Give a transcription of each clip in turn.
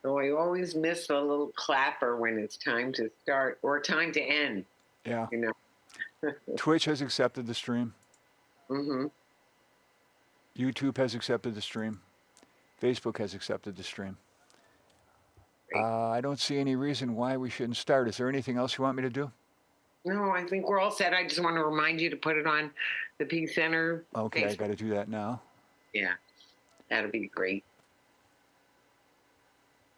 So I always miss the little clapper when it's time to start or time to end, Yeah. you know. Twitch has accepted the stream. Mm-hmm. YouTube has accepted the stream. Facebook has accepted the stream. Great. I don't see any reason why we shouldn't start. Is there anything else you want me to do? No, I think we're all set. I just want to remind you to put it on the Peace Center Okay, I Facebook. got to do that now. Yeah, that'll be great.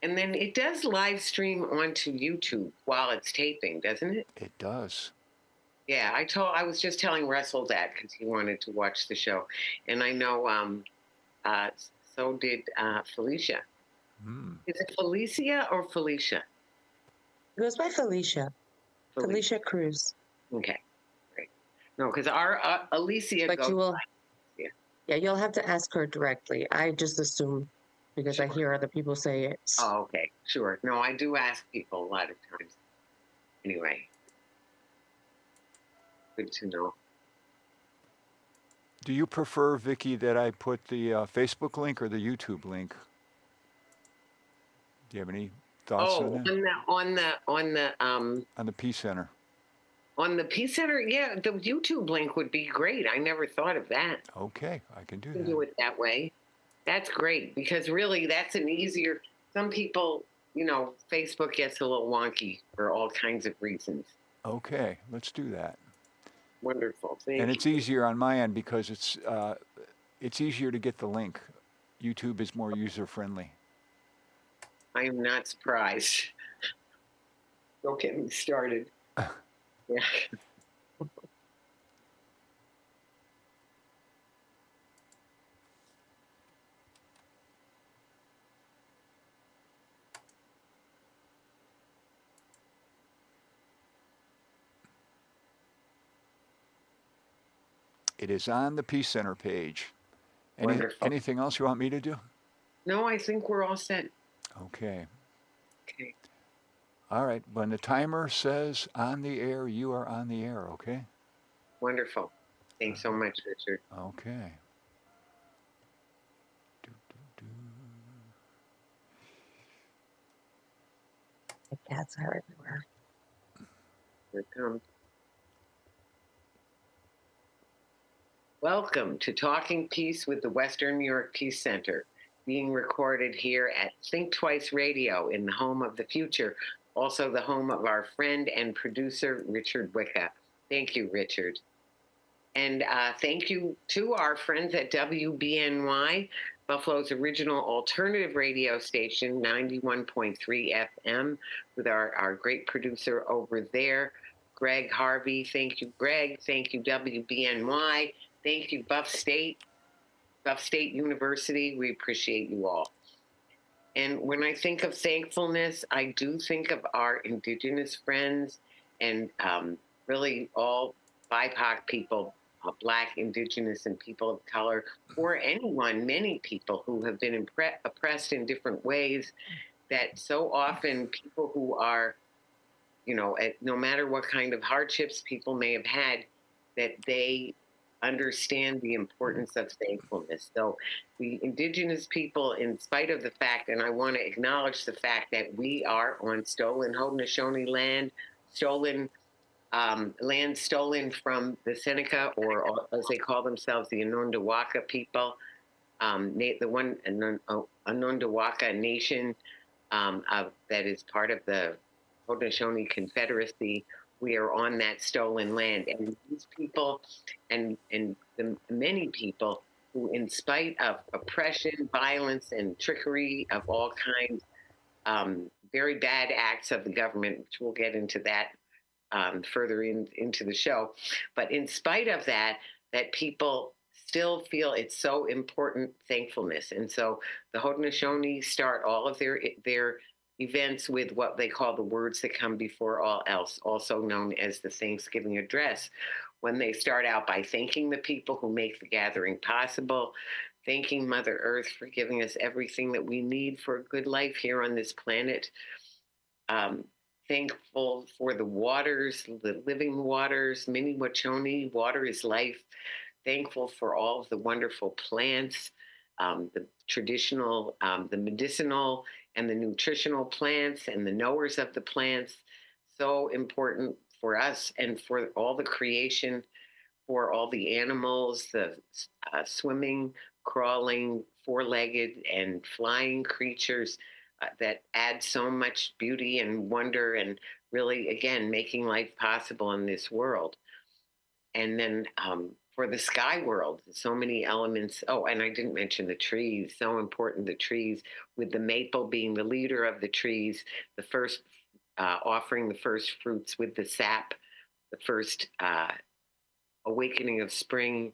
And then it does live stream onto YouTube while it's taping, doesn't it? It does. Yeah, I was just telling Russell that because he wanted to watch the show, and I know uh, so did Felicia. Is it Felicia or Felicia? It goes by Felicia. Felicia Cruz. Okay, great. No, because our Alicia But goes. you will. Yeah. Yeah, you'll have to ask her directly. I just assume because I hear other people say it. Oh, okay, sure. No, I do ask people a lot of times. Anyway, good to know. Do you prefer, Vicki, that I put the Facebook link or the YouTube link? Do you have any thoughts on that? On the Peace Center. On the Peace Center, yeah, the YouTube link would be great. I never thought of that. Okay, I can do that. Do it that way. That's great because really that's an easier. Some people, Facebook gets a little wonky for all kinds of reasons. Okay, let's do that. Wonderful. And it's easier on my end because it's easier to get the link. YouTube is more user friendly. I am not surprised. Don't get me started. Yeah. It is on the Peace Center page. Anything else you want me to do? No, I think we're all set. Okay. Okay. All right. When the timer says on the air, you are on the air, okay? Wonderful. Thanks so much, Richard. Okay. The cats are everywhere. Here it comes. Welcome to Talking Peace with the Western New York Peace Center, being recorded here at Think Twice Radio in the home of the future, also the home of our friend and producer, Richard Wicca. Thank you, Richard. And thank you to our friends at WBNY, Buffalo's original alternative radio station, 91.3 FM, with our great producer over there, Greg Harvey. Thank you, Greg. Thank you, WBNY. Thank you, Buff State University. We appreciate you all. And when I think of thankfulness, I do think of our Indigenous friends and really all BIPOC people, Black, Indigenous, and people of color, or anyone, many people who have been oppressed in different ways, that so often people who are, no matter what kind of hardships people may have had, that they understand the importance of thankfulness. So the Indigenous people, in spite of the fact, and I want to acknowledge the fact that we are on stolen Haudenosaunee land, land stolen from the Seneca, or as they call themselves, the Anundawaka people, Anundawaka Nation that is part of the Haudenosaunee Confederacy. We are on that stolen land, and these people, and the many people who, in spite of oppression, violence, and trickery of all kinds, very bad acts of the government, which we'll get into that further into the show. But in spite of that people still feel it's so important, thankfulness. And so the Haudenosaunee start all of their events with what they call the words that come before all else, also known as the Thanksgiving address, when they start out by thanking the people who make the gathering possible, thanking Mother Earth for giving us everything that we need for a good life here on this planet, thankful for the waters, the living waters, Mini-Wachoni, water is life, thankful for all of the wonderful plants, the traditional, the medicinal and the nutritional plants and the knowers of the plants. So important for us and for all the creation, for all the animals, the swimming, crawling, four-legged, and flying creatures that add so much beauty and wonder and really, again, making life possible in this world. And then for the sky world, so many elements. Oh, and I didn't mention the trees, so important, the trees, with the maple being the leader of the trees, the first offering the first fruits with the sap, the first awakening of spring.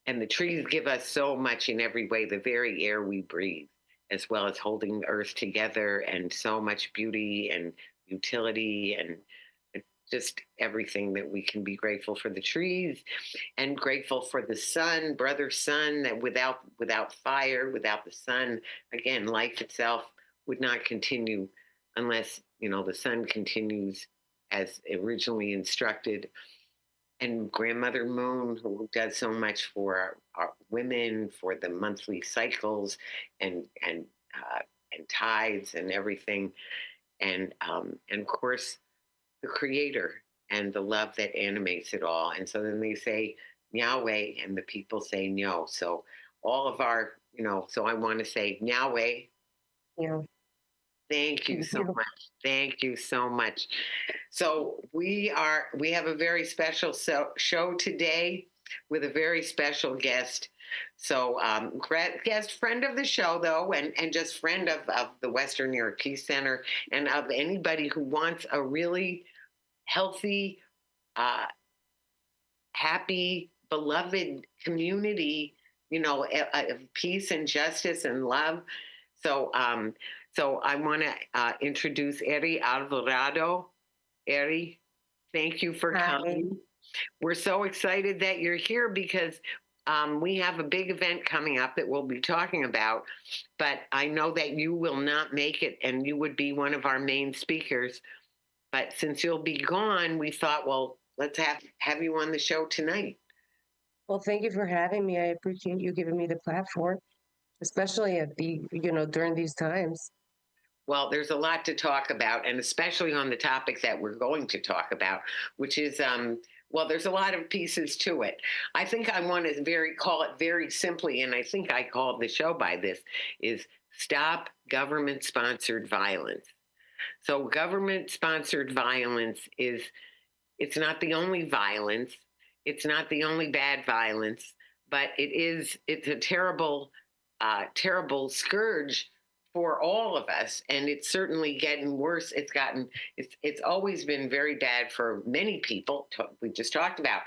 And the trees give us so much in every way, the very air we breathe, as well as holding the earth together, and so much beauty and utility and just everything that we can be grateful for the trees and grateful for the sun, brother sun, that without fire, without the sun, again, life itself would not continue unless, the sun continues as originally instructed. And Grandmother Moon, who does so much for our women, for the monthly cycles and tides and everything, and of course the Creator and the love that animates it all. And so then they say Yahweh, and the people say no. So all of our, so I want to say Yahweh. Yeah. Thank you so much. Thank you so much. So we have a very special show today with a very special guest. So guest, friend of the show, though, and just friend of the Western New York Peace Center, and of anybody who wants a really healthy, happy, beloved community, of peace and justice and love. So I want to introduce Eri Alvarado. Eri, thank you for coming. We're so excited that you're here because we have a big event coming up that we'll be talking about, but I know that you will not make it and you would be one of our main speakers. But since you'll be gone, we thought, well, let's have you on the show tonight. Well, thank you for having me. I appreciate you giving me the platform, especially at during these times. Well, there's a lot to talk about, and especially on the topic that we're going to talk about, which is, there's a lot of pieces to it. I think I want to call it very simply, and I think I called the show by this, is Stop Government-Sponsored Violence. So government-sponsored violence it's not the only violence, it's not the only bad violence, but it's a terrible, terrible scourge for all of us, and it's certainly getting worse. It's always been very bad for many people. We just talked about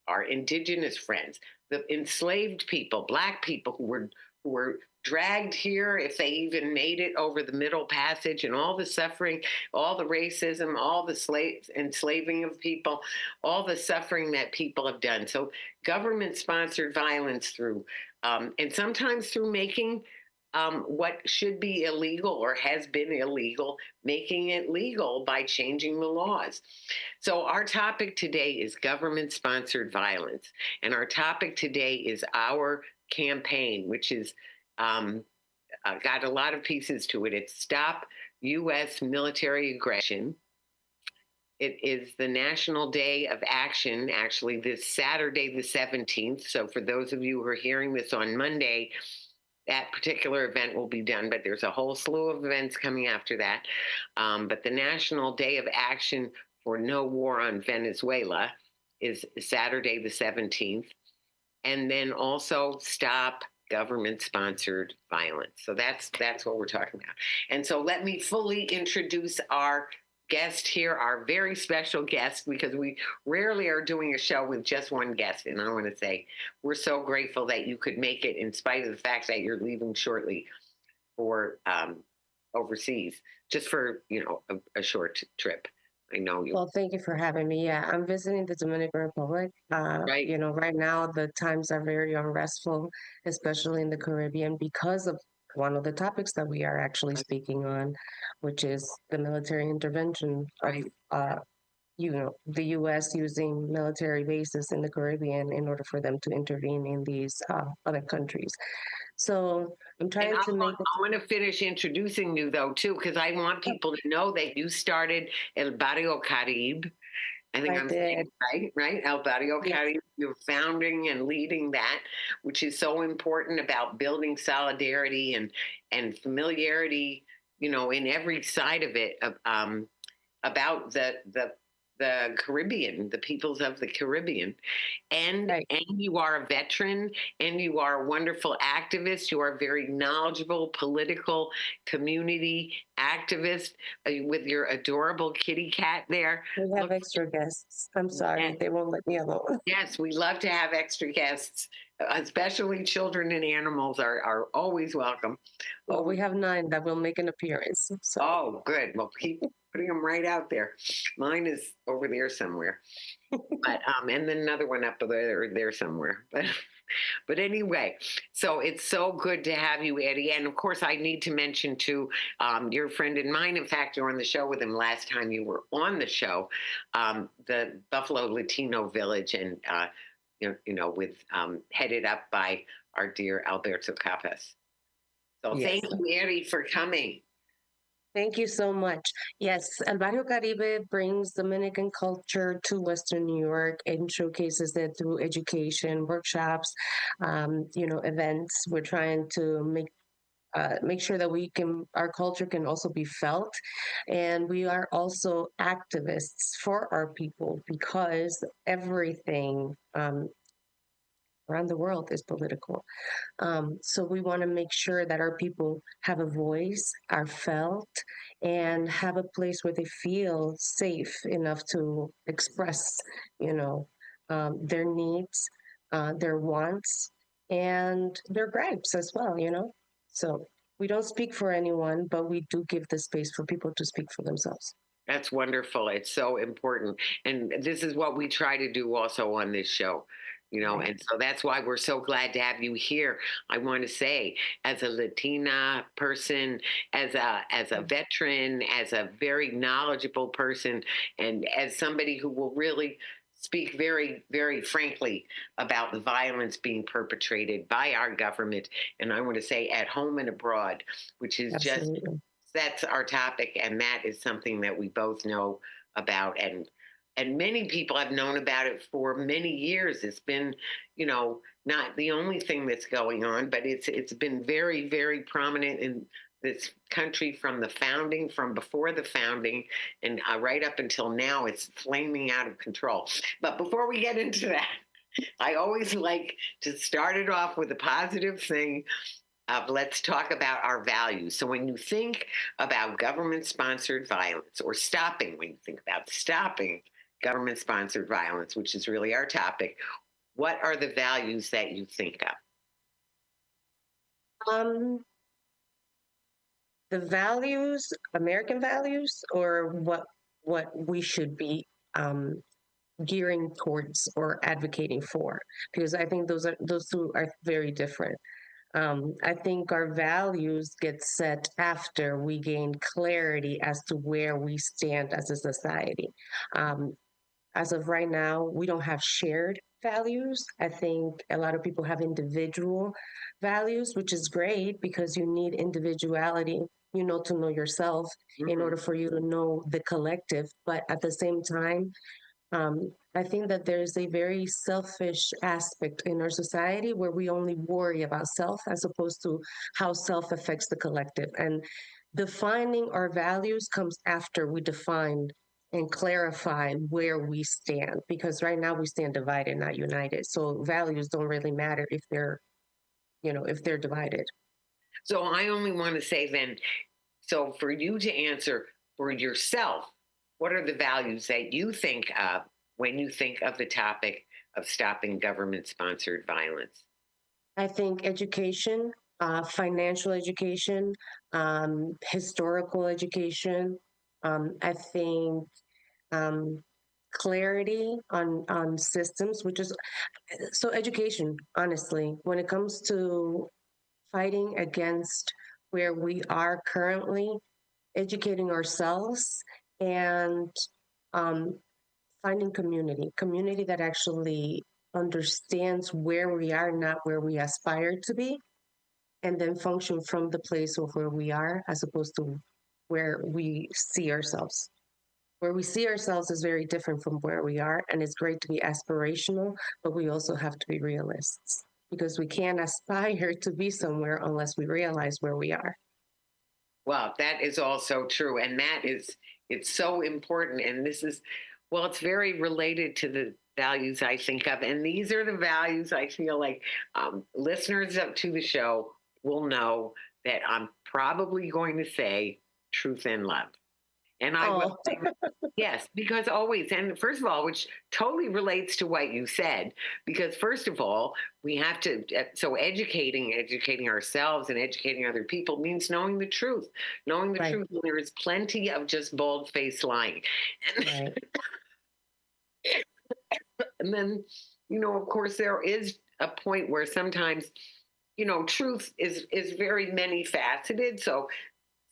our indigenous friends, the enslaved people, Black people who were dragged here, if they even made it over the Middle Passage, and all the suffering, all the racism, all the enslaving of people, all the suffering that people have done. So government-sponsored violence through, and sometimes through making what should be illegal or has been illegal, making it legal by changing the laws. So our topic today is government-sponsored violence. And our topic today is our campaign, which is got a lot of pieces to it. It's Stop U.S. Military Aggression. It is the National Day of Action, actually, this Saturday, the 17th. So for those of you who are hearing this on Monday, that particular event will be done, but there's a whole slew of events coming after that. But the National Day of Action for No War on Venezuela is Saturday, the 17th. And then also Stop Government-Sponsored Violence. So that's what we're talking about. And so let me fully introduce our guest here, our very special guest, because we rarely are doing a show with just one guest. And I want to say we're so grateful that you could make it in spite of the fact that you're leaving shortly for overseas, just for, a short trip. I know you. Well, thank you for having me. Yeah, I'm visiting the Dominican Republic. Right. Right now the times are very unrestful, especially in the Caribbean, because of one of the topics that we are actually speaking on, which is the military intervention of the U.S. using military bases in the Caribbean in order for them to intervene in these other countries. So I'm And trying to make it. I want to finish introducing you though too, because I want people to know that you started El Barrio Caribe. I think I I'm saying did. it right? El Barrio Yes. Caribe. You're founding and leading that, which is so important about building solidarity and familiarity. In every side of it. About the Caribbean, the peoples of the Caribbean. And Right. and you are a veteran and you are a wonderful activist. You are very knowledgeable political community activist with your adorable kitty cat there. We have Look, extra guests. I'm yes, sorry, they won't let me alone. yes, we love to have extra guests, especially children and animals are always welcome. Well, we Always. have 9 that will make an appearance. So Oh, good. Well, keep putting them right out there. Mine is over there somewhere. But and then another one up there somewhere. But anyway, so it's so good to have you, Eddie. And of course, I need to mention too, your friend and mine. In fact, you were on the show with him last time you were on the show, the Buffalo Latino Village, and with headed up by our dear Alberto Capas. So yes. thank you, Eddie, for coming. Thank you so much. Yes, El Barrio Caribe brings Dominican culture to Western New York and showcases it through education, workshops, events. We're trying to make sure that our culture can also be felt, and we are also activists for our people because everything around the world is political. So we want to make sure that our people have a voice, are felt, and have a place where they feel safe enough to express, their needs, their wants, and their gripes as well. So we don't speak for anyone, but we do give the space for people to speak for themselves. That's wonderful. It's so important. And this is what we try to do also on this show. Right. And so that's why we're so glad to have you here. I want to say, as a Latina person, as a veteran, as a very knowledgeable person, and as somebody who will really speak very, very frankly about the violence being perpetrated by our government, and I want to say at home and abroad, which is just Absolutely. that's our topic, and that is something that we both know about, and many people have known about it for many years. It's been, not the only thing that's going on, but it's been very, very prominent in this country from the founding, from before the founding, and right up until now, it's flaming out of control. But before we get into that, I always like to start it off with a positive thing. Let's talk about our values. So when you think about government-sponsored violence, or when you think about stopping government-sponsored violence, which is really our topic, what are the values that you think of? The values, American values, or what we should be gearing towards or advocating for, because I think those two are very different. I think our values get set after we gain clarity as to where we stand as a society. As of right now, we don't have shared values. I think a lot of people have individual values, which is great because you need individuality, to know yourself in order for you to know the collective. But at the same time, I think that there's a very selfish aspect in our society where we only worry about self as opposed to how self affects the collective. And defining our values comes after we define and clarify where we stand, because right now we stand divided, not united. So values don't really matter if they're divided. So I only want to say then, so for you to answer for yourself, what are the values that you think of when you think of the topic of stopping government-sponsored violence? I think education, financial education, historical education. I think clarity on systems, which is so education. Honestly, when it comes to fighting against where we are currently, educating ourselves and finding community that actually understands where we are, not where we aspire to be, and then function from the place of where we are as opposed to where we see ourselves. Where we see ourselves is very different from where we are, and it's great to be aspirational, but we also have to be realists because we can't aspire to be somewhere unless we realize where we are. Well, that is also true. And that is, it's so important. And this is, well, it's very related to the values I think of. And these are the values I feel like listeners up to the show will know that I'm probably going to say truth and love. And I will say, yes, because always, and first of all, which totally relates to what you said, because first of all, we have to, so educating ourselves and educating other people means knowing the truth. Knowing the Right. truth, there is plenty of just bald-faced lying. Right. And then, of course, there is a point where sometimes, truth is very many faceted. So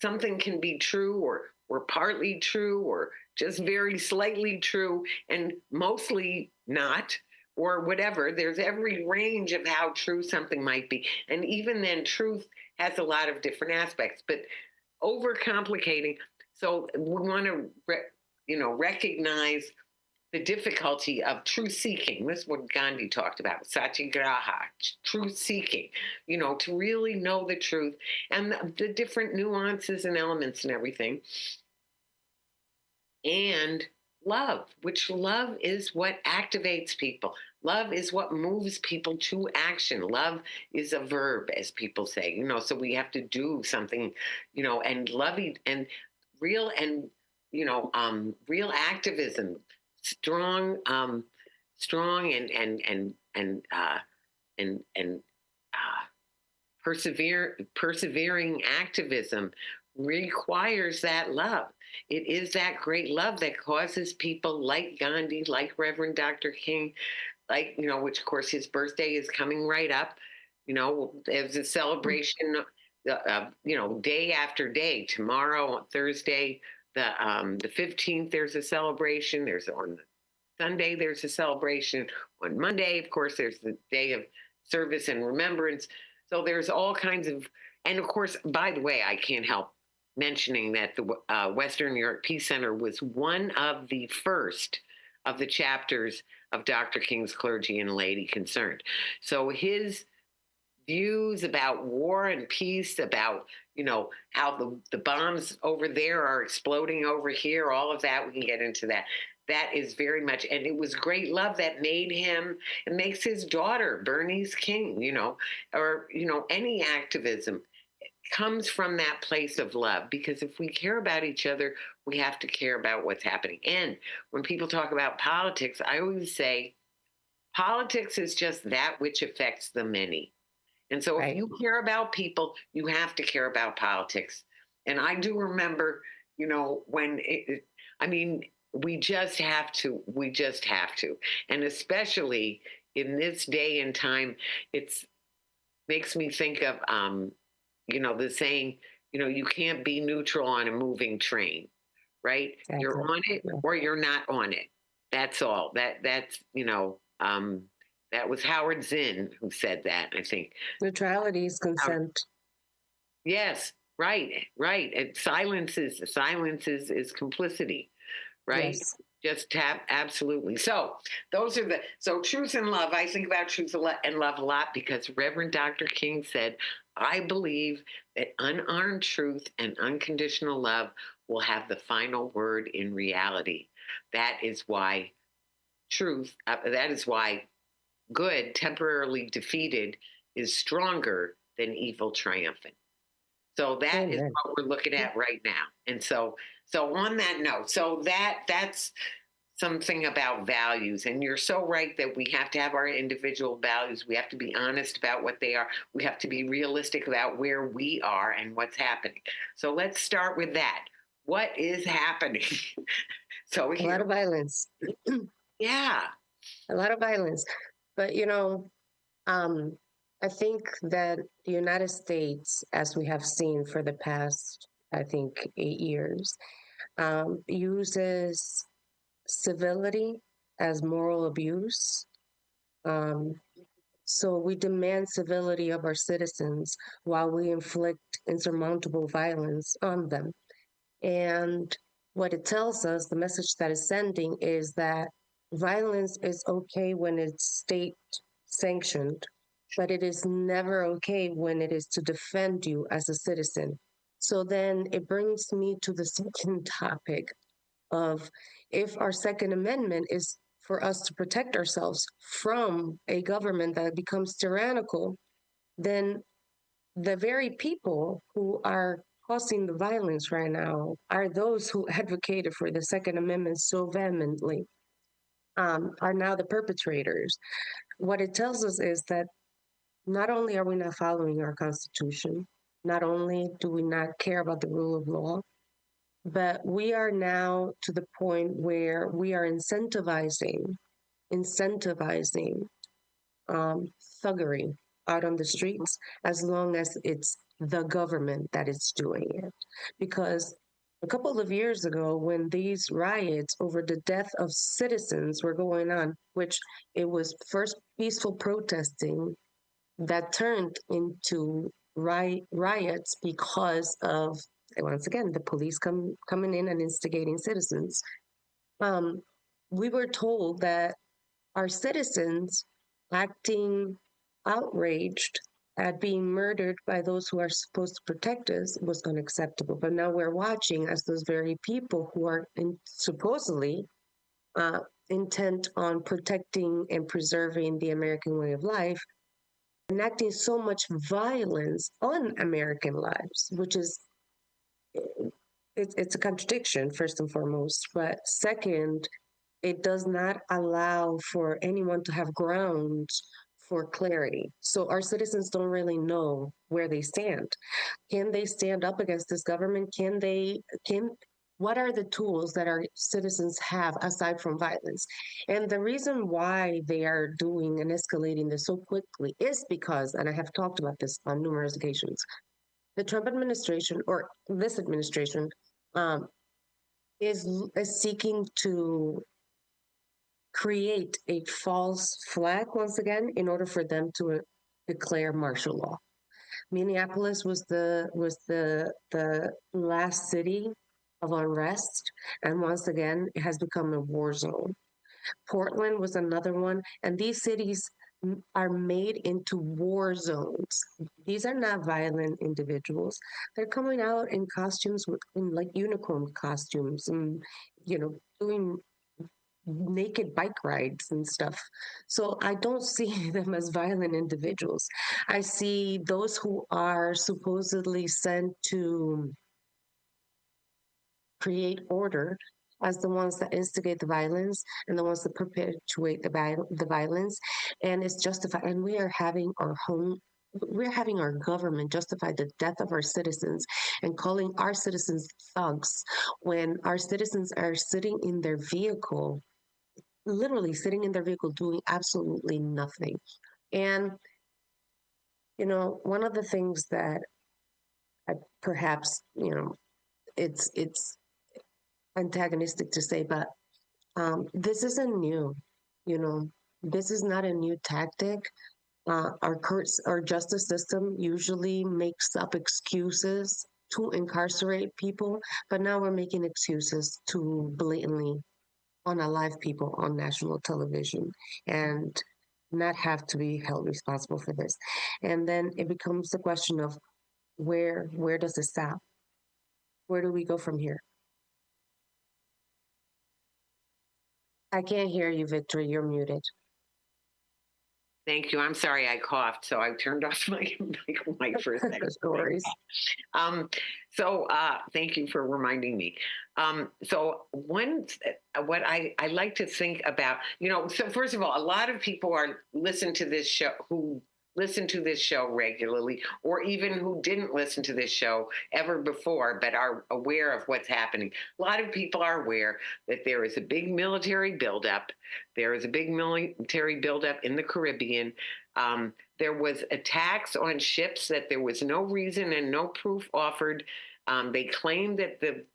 something can be true or partly true or just very slightly true and mostly not or whatever. There's every range of how true something might be. And even then, truth has a lot of different aspects, but overcomplicating. So we want to, recognize the difficulty of truth seeking. This is what Gandhi talked about, satyagraha, truth seeking, to really know the truth and the different nuances and elements and everything. And love, which love is what activates people. Love is what moves people to action. Love is a verb, as people say, so we have to do something, and loving and real and, real activism, strong and persevering activism requires that love. It is that great love that causes people like Gandhi, like Reverend Dr. King, like, which of course his birthday is coming right up. There's a celebration, day after day. Tomorrow, Thursday, the 15th, there's a celebration. There's on Sunday, there's a celebration. On Monday, of course, there's the day of service and remembrance. So there's all kinds of, and of course, by the way, I can't help mentioning that the Western New York Peace Center was one of the first of the chapters of Dr. King's Clergy and Laity Concerned. So his views about war and peace, about, how the bombs over there are exploding over here, all of that, we can get into that. That is very much, and it was great love that made him, and makes his daughter, Bernice King, or, any activism comes from that place of love, because if we care about each other, we have to care about what's happening. And when people talk about politics, I always say politics is just that which affects the many. And so if you care about people, you have to care about politics. And I do remember, when we just have to. And especially in this day and time, it's makes me think of, the saying, you can't be neutral on a moving train, right? Exactly. You're on it or you're not on it. That's all. That's, that was Howard Zinn who said that, I think. Neutrality is consent. Yes, right. And silence is complicity, right? Yes. Just absolutely. So those are so truth and love. I think about truth and love a lot because Reverend Dr. King said, I believe that unarmed truth and unconditional love will have the final word in reality. That is why good toughly defeated is stronger than evil triumphant. So that is what we're looking at right now. And so on that note, that's something about values. And you're so right that we have to have our individual values. We have to be honest about what they are. We have to be realistic about where we are and what's happening. So let's start with that. What is happening? A lot of violence. Yeah. A lot of violence. But, I think that the United States, as we have seen for the past, I think, 8 years, uses civility as moral abuse. Um, so we demand civility of our citizens while we inflict insurmountable violence on them. And what it tells us, the message that is sending is that violence is okay when it's state sanctioned, but it is never okay when it is to defend you as a citizen. So then it brings me to the second topic of if our Second Amendment is for us to protect ourselves from a government that becomes tyrannical, then the very people who are causing the violence right now are those who advocated for the Second Amendment so vehemently, are now the perpetrators. What it tells us is that not only are we not following our Constitution, not only do we not care about the rule of law, but we are now to the point where we are incentivizing thuggery out on the streets as long as it's the government that is doing it. Because a couple of years ago, when these riots over the death of citizens were going on, which it was first peaceful protesting that turned into riots because of, once again, the police coming in and instigating citizens. We were told that our citizens acting outraged at being murdered by those who are supposed to protect us was unacceptable. But now we're watching as those very people who are supposedly intent on protecting and preserving the American way of life enacting so much violence on American lives, which is it's a contradiction first and foremost, but second, it does not allow for anyone to have grounds for clarity. So our citizens don't really know where they stand. Can they stand up against this government? What are the tools that our citizens have aside from violence? And the reason why they are doing and escalating this so quickly is because, and I have talked about this on numerous occasions, the Trump administration or this administration is seeking to create a false flag once again in order for them to declare martial law. Minneapolis was the last city of unrest, and once again, it has become a war zone. Portland was another one, and these cities are made into war zones. These are not violent individuals. They're coming out in costumes, in like unicorn costumes, and doing naked bike rides and stuff. So I don't see them as violent individuals. I see those who are supposedly sent to create order as the ones that instigate the violence and the ones that perpetuate the violence. And it's justified. And we're having our government justify the death of our citizens and calling our citizens thugs when our citizens are sitting in their vehicle, literally sitting in their vehicle doing absolutely nothing. And, one of the things that perhaps, it's antagonistic to say, but this isn't new. This is not a new tactic. Our justice system usually makes up excuses to incarcerate people, but now we're making excuses to blatantly unalive people on national television and not have to be held responsible for this. And then it becomes the question of where does it stop? Where do we go from here? I can't hear you, Victor. You're muted. Thank you. I'm sorry I coughed, so I turned off my mic for a second. No worries. Thank you for reminding me. What I like to think about, so first of all, a lot of people listen to this show regularly, or even who didn't listen to this show ever before, but are aware of what's happening. A lot of people are aware that there is a big military buildup. There is a big military buildup in the Caribbean. There was attacks on ships that there was no reason and no proof offered. They claimed that the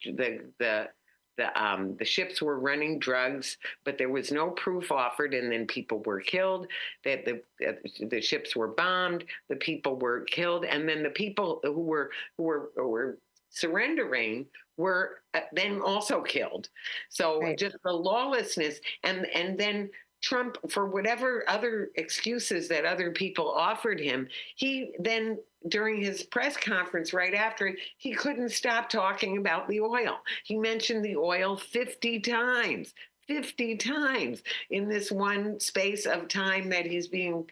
the ships were running drugs, but there was no proof offered, and then people were killed. That the ships were bombed, the people were killed, and then the people who were surrendering were then also killed. So Right. just the lawlessness, and then Trump, for whatever other excuses that other people offered him, he then, during his press conference right after, he couldn't stop talking about the oil. He mentioned the oil 50 times, 50 times in this one space of time that he's being,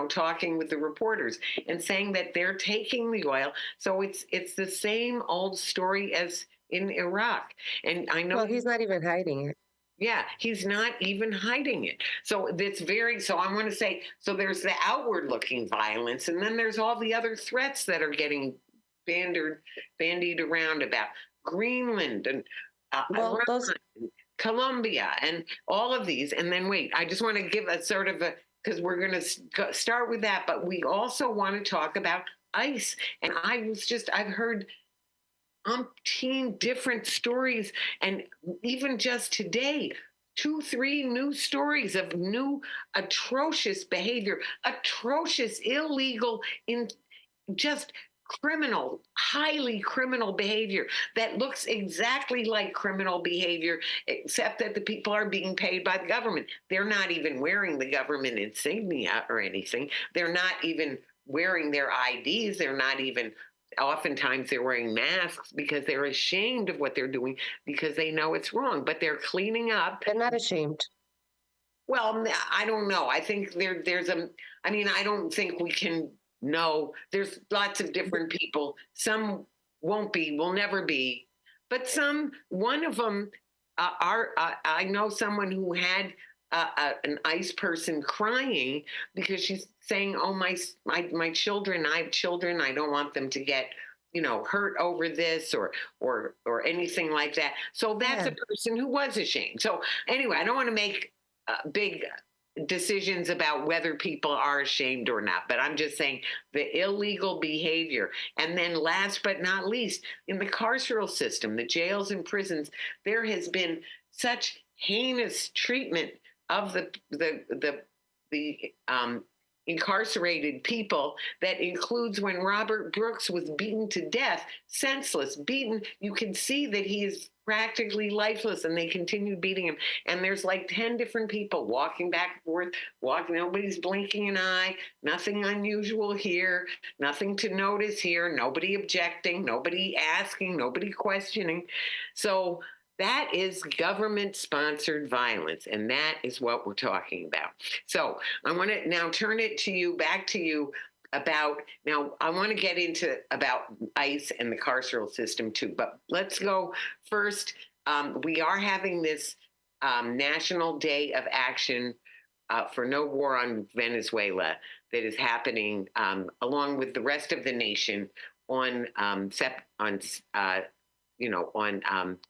talking with the reporters and saying that they're taking the oil. So it's the same old story as in Iraq. And I know Well, he's not even hiding it. yeah, he's not even hiding it. So so I want to say, so there's the outward looking violence, and then there's all the other threats that are getting bandied around about Greenland and Well, those Iran, Colombia, and all of these. And then wait, I just want to give a sort of because we're going to start with that, but we also want to talk about ICE. And I've heard umpteen different stories, and even just today, 2 3 new stories of new atrocious behavior, atrocious, illegal, in just criminal, highly criminal behavior that looks exactly like criminal behavior, except that the people are being paid by the government. They're not even wearing the government insignia or anything. They're not even wearing their IDs. They're not even, oftentimes they're wearing masks because they're ashamed of what they're doing because they know it's wrong, but they're cleaning up. they're not ashamed. Well, I don't know. I think I don't think we can know. There's lots of different people. Some won't be, will never be, but one of them I know someone who had an ICE person crying because she's saying, "Oh, my children, I have children. I don't want them to get, hurt over this or anything like that." So that's Yeah. a person who was ashamed. So anyway, I don't want to make big decisions about whether people are ashamed or not, but I'm just saying the illegal behavior. And then last but not least, in the carceral system, the jails and prisons, there has been such heinous treatment of the incarcerated people that includes when Robert Brooks was beaten to death, senseless, beaten. You can see that he is practically lifeless, and they continued beating him. And there's like 10 different people walking back and forth, nobody's blinking an eye, nothing unusual here, nothing to notice here, nobody objecting, nobody asking, nobody questioning. So that is government-sponsored violence, and that is what we're talking about. So I want to now turn it back to you about, now I want to get into about ICE and the carceral system too, but let's go first. We are having this National Day of Action for No War on Venezuela that is happening along with the rest of the nation on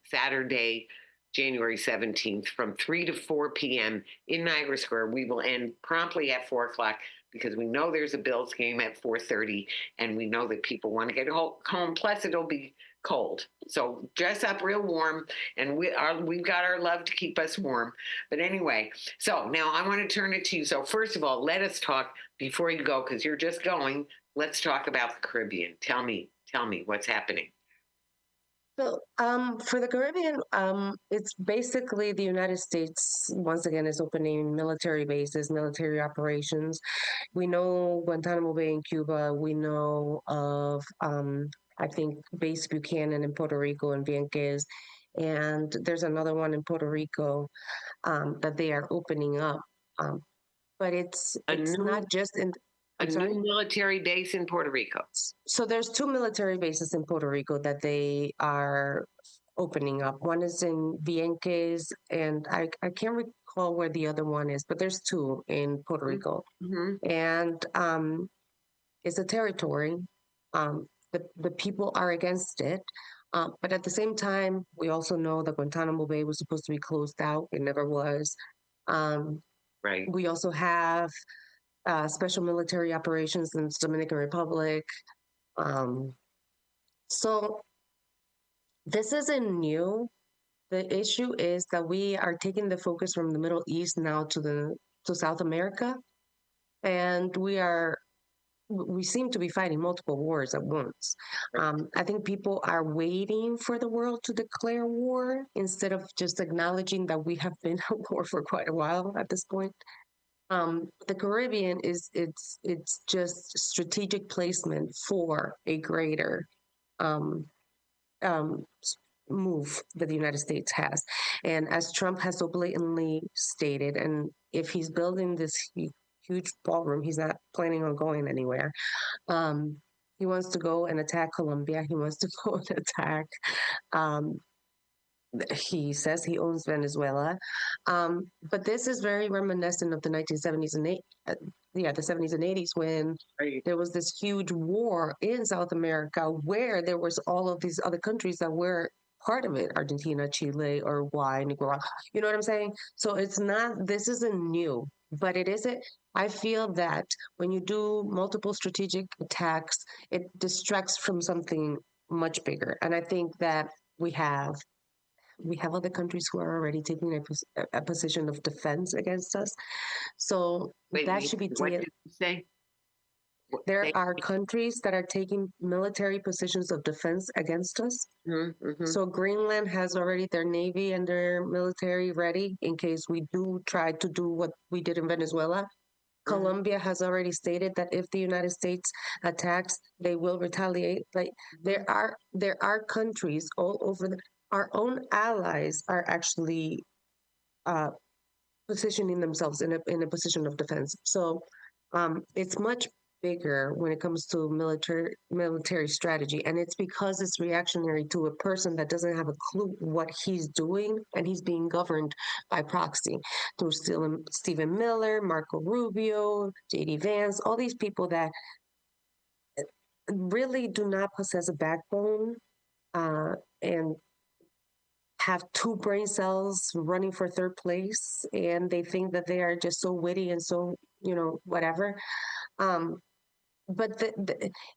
Saturday, January 17th from 3 to 4 p.m. in Niagara Square. We will end promptly at 4 o'clock because we know there's a Bills game at 4:30, and we know that people want to get home. Plus, it'll be cold. So dress up real warm, and we've got our love to keep us warm. But anyway, so now I want to turn it to you. So first of all, let us talk before you go, because you're just going. Let's talk about the Caribbean. Tell me what's happening. So, for the Caribbean, it's basically the United States once again is opening military bases, military operations. We know Guantanamo Bay in Cuba. We know of, I think, Base Buchanan in Puerto Rico and Vieques, and there's another one in Puerto Rico that they are opening up. But it's not just in. I'm sorry? New military base in Puerto Rico. So there's 2 military bases in Puerto Rico that they are opening up. One is in Vieques, and I can't recall where the other one is, but there's 2 in Puerto Rico. Mm-hmm. And it's a territory. The people are against it. But at the same time, we also know that Guantanamo Bay was supposed to be closed out. It never was. Right. We also have special military operations in the Dominican Republic. So this isn't new. The issue is that we are taking the focus from the Middle East now to South America, and we seem to be fighting multiple wars at once. I think people are waiting for the world to declare war instead of just acknowledging that we have been at war for quite a while at this point. The Caribbean it's just strategic placement for a greater um, um, move that the United States has. And as Trump has so blatantly stated, and if he's building this huge ballroom, he's not planning on going anywhere. He wants to go and attack Colombia. He wants to go and attack. Um, he says he owns Venezuela, but this is very reminiscent of the 1970s and the 70s and 80s when Right. there was this huge war in South America where there was all of these other countries that were part of it: Argentina, Chile, Uruguay, Nicaragua. You know what I'm saying? So it's not. This isn't new, but it isn't. I feel that when you do multiple strategic attacks, it distracts from something much bigger, and I think that we have other countries who are already taking a position of defense against us. So that should be what taken. did you say? There are countries that are taking military positions of defense against us. Mm-hmm. So Greenland has already their navy and their military ready in case we do try to do what we did in Venezuela. Colombia has already stated that if the United States attacks, they will retaliate. Like there are countries all over our own allies are actually uh, positioning themselves in a position of defense. So it's much bigger when it comes to military strategy, and it's because it's reactionary to a person that doesn't have a clue what he's doing, and he's being governed by proxy through Stephen Miller, Marco Rubio, JD Vance, all these people that really do not possess a backbone and have two brain cells running for third place, and they think that they are just so witty and so whatever. um but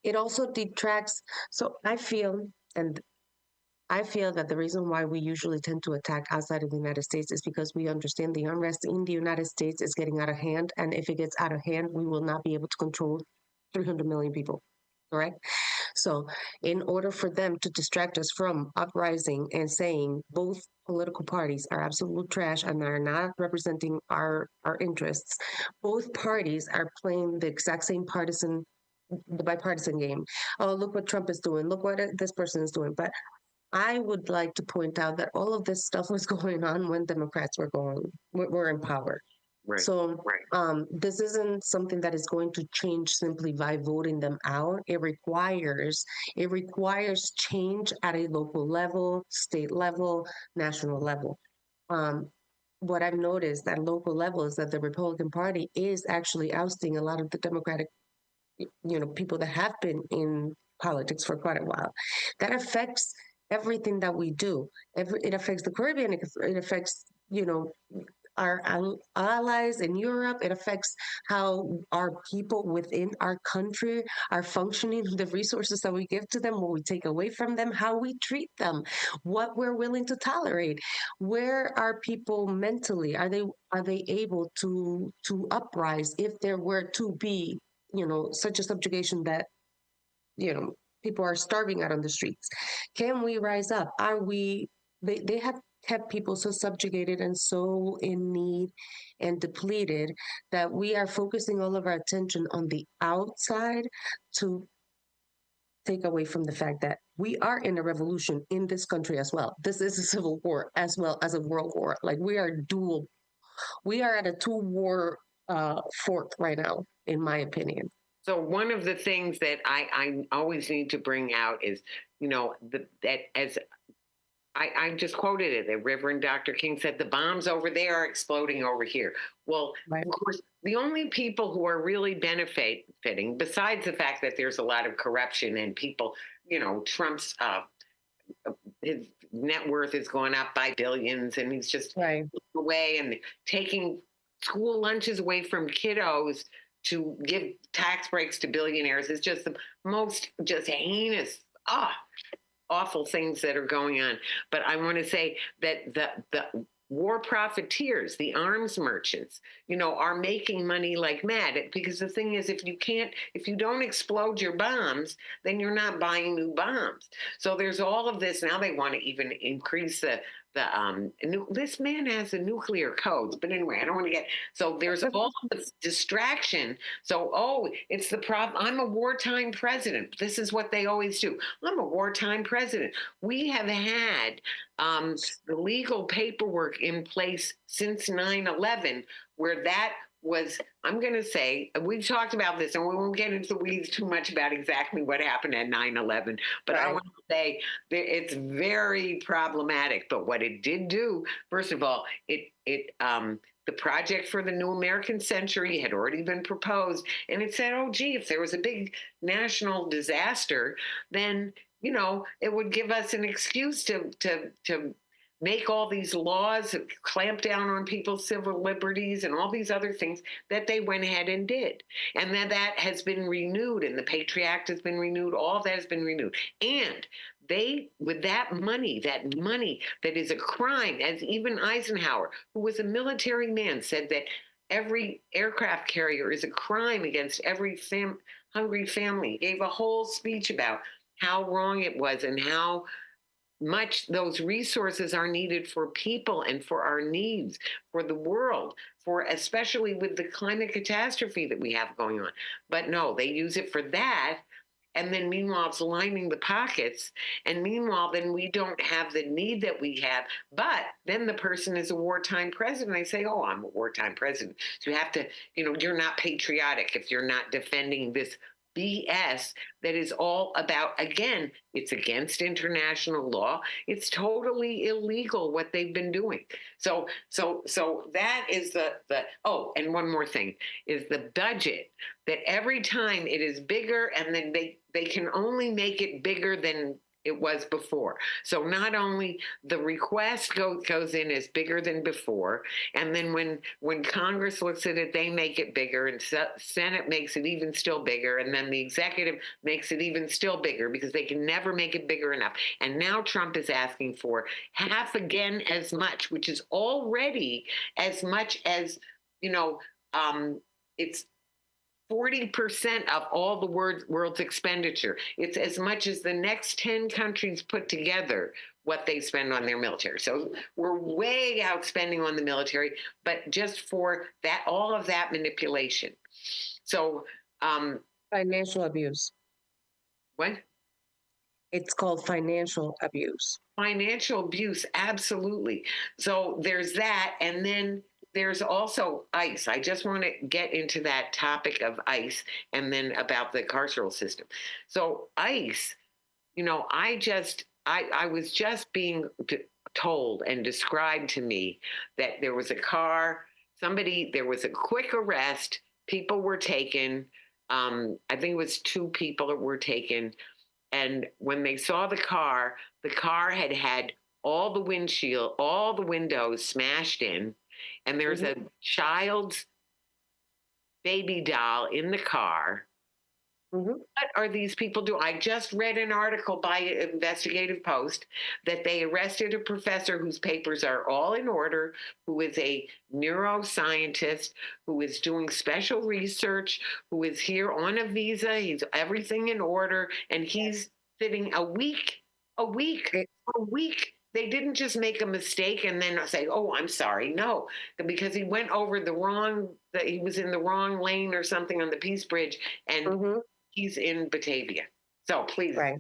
it also detracts. So I feel that the reason why we usually tend to attack outside of the United States is because we understand the unrest in the United States is getting out of hand, and if it gets out of hand, we will not be able to control 300 million people. Correct? So, in order for them to distract us from uprising and saying both political parties are absolute trash and are not representing our interests, both parties are playing the exact same the bipartisan game. Oh, look what Trump is doing. Look what this person is doing. But I would like to point out that all of this stuff was going on when Democrats were in power. Right. So this isn't something that is going to change simply by voting them out. It requires change at a local level, state level, national level. What I've noticed at local level is that the Republican Party is actually ousting a lot of the Democratic, people that have been in politics for quite a while. That affects everything that we do. It affects the Caribbean. It affects, our allies in Europe. It affects how our people within our country are functioning, the resources that we give to them, what we take away from them, how we treat them, what we're willing to tolerate. Where are people mentally? Are they able to uprise if there were to be, such a subjugation that, people are starving out on the streets? Can we rise up? They have kept people so subjugated and so in need and depleted that we are focusing all of our attention on the outside to take away from the fact that we are in a revolution in this country as well. This is a civil war as well as a world war. Like we are at a two-war fork right now, in my opinion. So one of the things that I always need to bring out is, that as I just quoted it, the Reverend Dr. King said, the bombs over there are exploding over here. Well, Right. Of course, the only people who are really benefiting, besides the fact that there's a lot of corruption and people, Trump's, his net worth is going up by billions and he's just Right. away and taking school lunches away from kiddos to give tax breaks to billionaires is just the most just heinous. awful things that are going on. But I want to say that the war profiteers, the arms merchants, are making money like mad. Because the thing is, if you don't explode your bombs, then you're not buying new bombs. So there's all of this. Now they want to even increase this man has the nuclear codes, but anyway, I don't want to get, so there's all this distraction. So, it's the problem. I'm a wartime president. This is what they always do. I'm a wartime president. We have had the legal paperwork in place since 9/11, where that was, I'm going to say, we've talked about this and we won't get into the weeds too much about exactly what happened at 9/11, but I want to say that it's very problematic. But what it did do, first of all, the project for the New American Century had already been proposed, and it said, oh, gee, if there was a big national disaster, then, it would give us an excuse to make all these laws, clamp down on people's civil liberties and all these other things that they went ahead and did. And then that has been renewed, and the Patriot Act has been renewed, all of that has been renewed. And with that money that is a crime, as even Eisenhower, who was a military man, said that every aircraft carrier is a crime against every hungry family. He gave a whole speech about how wrong it was and how much those resources are needed for people and for our needs, for the world, for especially with the climate catastrophe that we have going on. But no, they use it for that. And then meanwhile, it's lining the pockets. And meanwhile, then we don't have the need that we have. But then the person is a wartime president. I say, oh, I'm a wartime president. So you have to, you're not patriotic if you're not defending this BS that is all about, again, it's against international law. It's totally illegal what they've been doing. So that is and one more thing is the budget, that every time it is bigger, and then they can only make it bigger than it was before. So not only the request goes in as bigger than before, and then when Congress looks at it, they make it bigger, and Senate makes it even still bigger, and then the executive makes it even still bigger because they can never make it bigger enough. And now Trump is asking for half again as much, which is already as much as, it's 40% of all the world's expenditure. It's as much as the next 10 countries put together what they spend on their military. So we're way outspending on the military, but just for that, all of that manipulation. So financial abuse. What? It's called financial abuse. Financial abuse, absolutely. So there's that, and then there's also ICE. I just want to get into that topic of ICE and then about the carceral system. So ICE, I was just being told and described to me that there was a car, there was a quick arrest, people were taken. I think it was 2 people that were taken. And when they saw the car had all the windows smashed in. And there's a child's baby doll in the car. Mm-hmm. What are these people doing? I just read an article by Investigative Post that they arrested a professor whose papers are all in order, who is a neuroscientist, who is doing special research, who is here on a visa. He's everything in order, and he's sitting a week. They didn't just make a mistake and then say, oh, I'm sorry. No, because he went over he was in the wrong lane or something on the Peace Bridge, and he's in Batavia. So please. Right.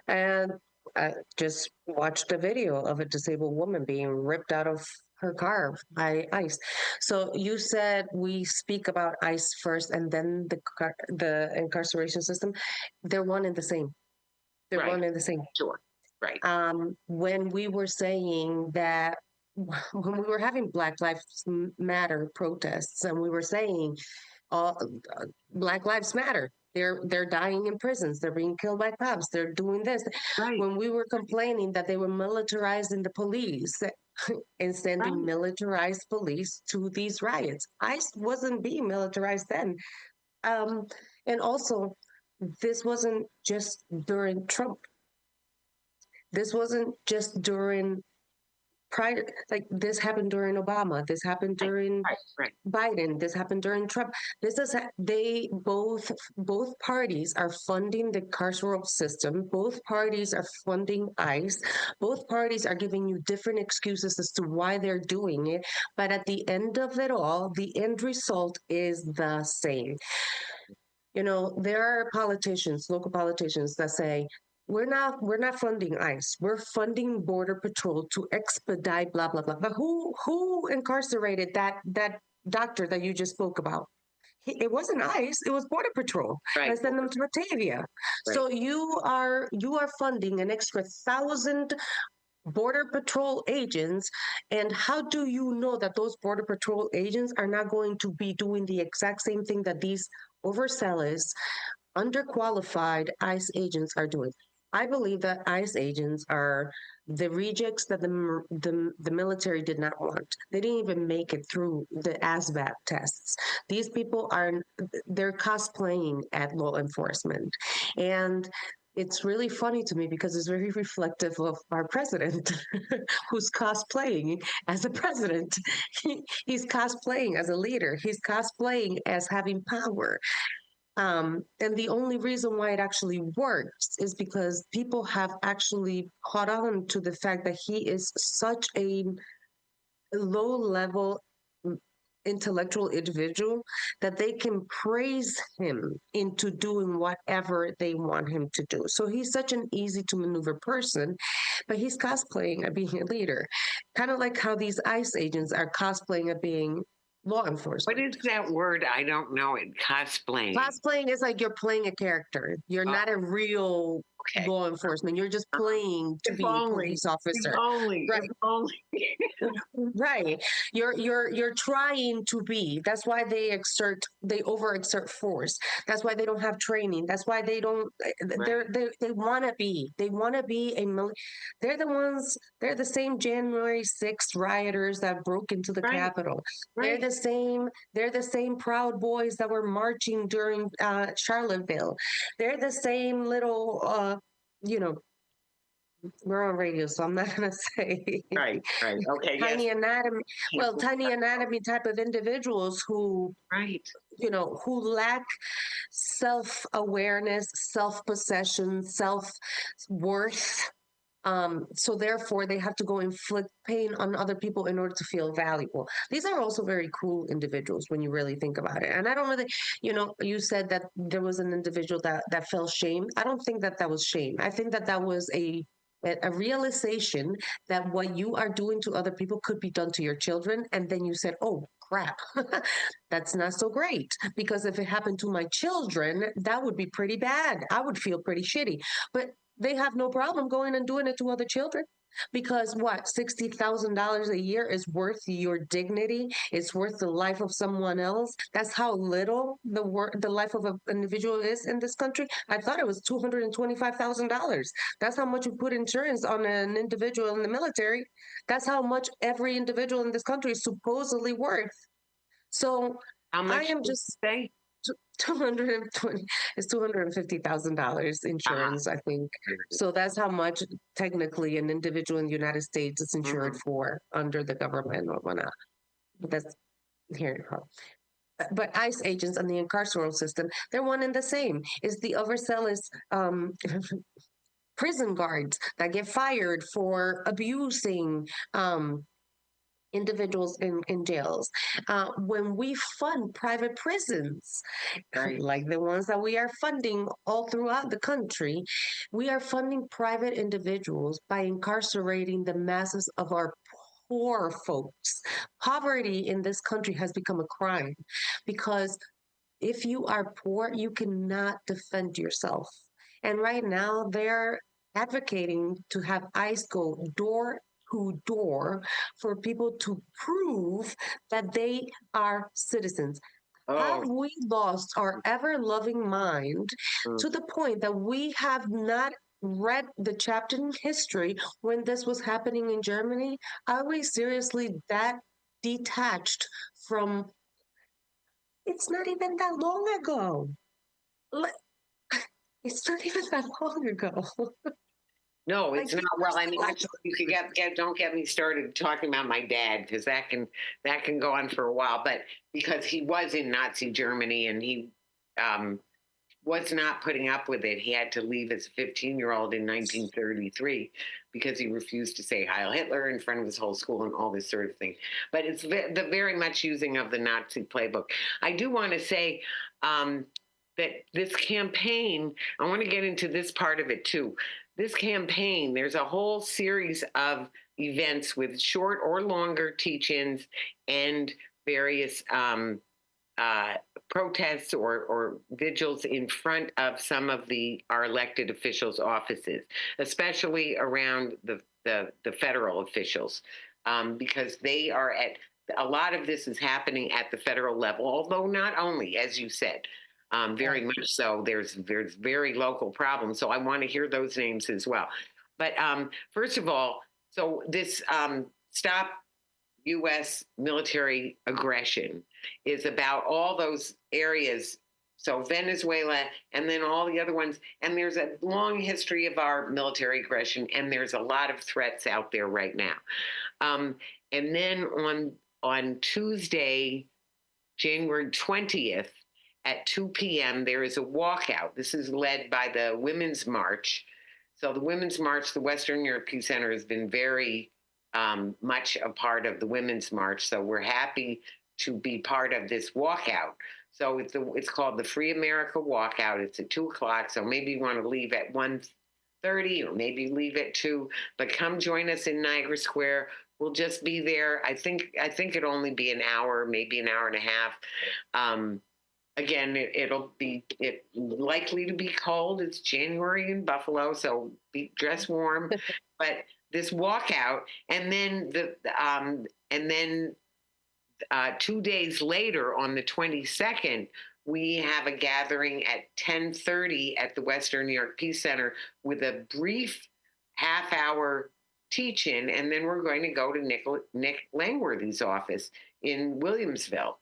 And I just watched a video of a disabled woman being ripped out of her car by ICE. So you said we speak about ICE first and then the incarceration system. They're one and the same. They're one and the same. Sure. Right. When we were saying that, when we were having Black Lives Matter protests, and we were saying, Black Lives Matter, they're dying in prisons, they're being killed by cops, they're doing this. Right. When we were complaining that they were militarizing the police and sending militarized police to these riots, ICE wasn't being militarized then. And also, this wasn't just during Trump. This wasn't just during prior, like this happened during Obama. This happened during Right. Biden. This happened during Trump. This is they both parties are funding the carceral system. Both parties are funding ICE. Both parties are giving you different excuses as to why they're doing it. But at the end of it all, the end result is the same. You know, there are politicians, local politicians that say, we're not funding ICE. We're funding Border Patrol to expedite blah blah blah. But who incarcerated that doctor that you just spoke about? It wasn't ICE. It was Border Patrol. Right. And send them to Batavia. Right. So you are funding an extra 1,000 Border Patrol agents. And how do you know that those Border Patrol agents are not going to be doing the exact same thing that these overzealous, underqualified ICE agents are doing? I believe that ICE agents are the rejects that the military did not want. They didn't even make it through the ASVAB tests. These people they're cosplaying at law enforcement. And it's really funny to me because it's very reflective of our president who's cosplaying as a president. He's cosplaying as a leader. He's cosplaying as having power. And the only reason why it actually works is because people have actually caught on to the fact that he is such a low level intellectual individual that they can praise him into doing whatever they want him to do. So he's such an easy to maneuver person, but he's cosplaying at being a leader. Kind of like how these ICE agents are cosplaying at being law enforcement. What is that word? I don't know it. Cosplaying. Cosplaying is like you're playing a character. You're not a real law enforcement. You're just playing to be a police officer. If only. Right. If only. Right. You're trying to be. That's why they overexert force. That's why they don't have training. That's why they don't. They want to be. They want to be They're the ones. They're the same January 6th rioters that broke into the Capitol. They're the same. They're the same Proud Boys that were marching during Charlottesville. They're the same little. We're on radio, so I'm not gonna say Right. Okay. tiny anatomy. Well, tiny anatomy type of individuals who who lack self-awareness, self-possession, self-worth. So therefore they have to go inflict pain on other people in order to feel valuable. These are also very cruel individuals when you really think about it. And I don't really, you said that there was an individual that felt shame. I don't think that was shame. I think that was a realization that what you are doing to other people could be done to your children. And then you said, oh, crap, that's not so great. Because if it happened to my children, that would be pretty bad. I would feel pretty shitty. But they have no problem going and doing it to other children. Because what, $60,000 a year is worth your dignity? It's worth the life of someone else. That's how little the life of an individual is in this country. I thought it was $225,000. That's how much you put insurance on an individual in the military. That's how much every individual in this country is supposedly worth. So how much I am just saying. $250,000 insurance, I think. So that's how much technically an individual in the United States is insured for under the government or whatnot. But that's here. But ICE agents and the incarceral system, they're one and the same. It's the overzealous prison guards that get fired for abusing individuals in jails. When we fund private prisons, like the ones that we are funding all throughout the country, we are funding private individuals by incarcerating the masses of our poor folks. Poverty in this country has become a crime because if you are poor, you cannot defend yourself. And right now they're advocating to have ICE go door to door for people to prove that they are citizens. Have we lost our ever-loving mind to the point that we have not read the chapter in history when this was happening in Germany? Are we seriously that detached from? It's not even that long ago. It's not even that long ago. No, I it's do not. Well, I mean, personally. you could don't get me started talking about my dad because that can go on for a while. But because he was in Nazi Germany and he um, was not putting up with it, he had to leave as a 15-year-old in 1933 because he refused to say Heil Hitler in front of his whole school and all this sort of thing. But it's the very much using of the Nazi playbook. I do want to say that this campaign, I want to get into this part of it too. This campaign, there's a whole series of events with short or longer teach-ins and various uh, protests or vigils in front of some of our elected officials' offices, especially around the federal officials, because they are at a lot of this is happening at the federal level, although not only, as you said, very much so. There's very local problems. So I want to hear those names as well. But first of all, so this stop U.S. military aggression is about all those areas. So Venezuela and then all the other ones. And there's a long history of our military aggression, and there's a lot of threats out there right now. And then on Tuesday, January 20th at 2 p.m., there is a walkout. This is led by the Women's March. So the Women's March, the Western Europe Peace Center has been very much a part of the Women's March. So we're happy to be part of this walkout. So it's called the Free America Walkout. It's at 2 o'clock. So maybe you want to leave at 1:30 or maybe leave at 2, but come join us in Niagara Square. We'll just be there. I think it'll only be an hour, maybe an hour and a half. Again, it'll be likely to be cold. It's January in Buffalo, so dress warm. But this walkout, and then 2 days later, on the 22nd, we have a gathering at 10:30 at the Western New York Peace Center with a brief half-hour teach-in, and then we're going to go to Nick Langworthy's office in Williamsville.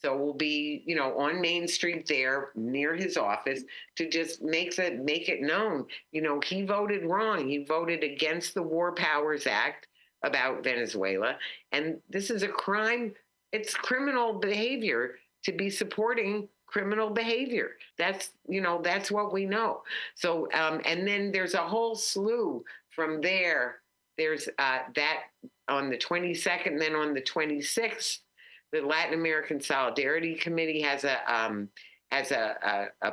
So we'll be, on Main Street there near his office to just make it known. He voted wrong. He voted against the War Powers Act about Venezuela. And this is a crime. It's criminal behavior to be supporting criminal behavior. That's what we know. So, and then there's a whole slew from there. There's that on the 22nd, then on the 26th, the Latin American Solidarity Committee has a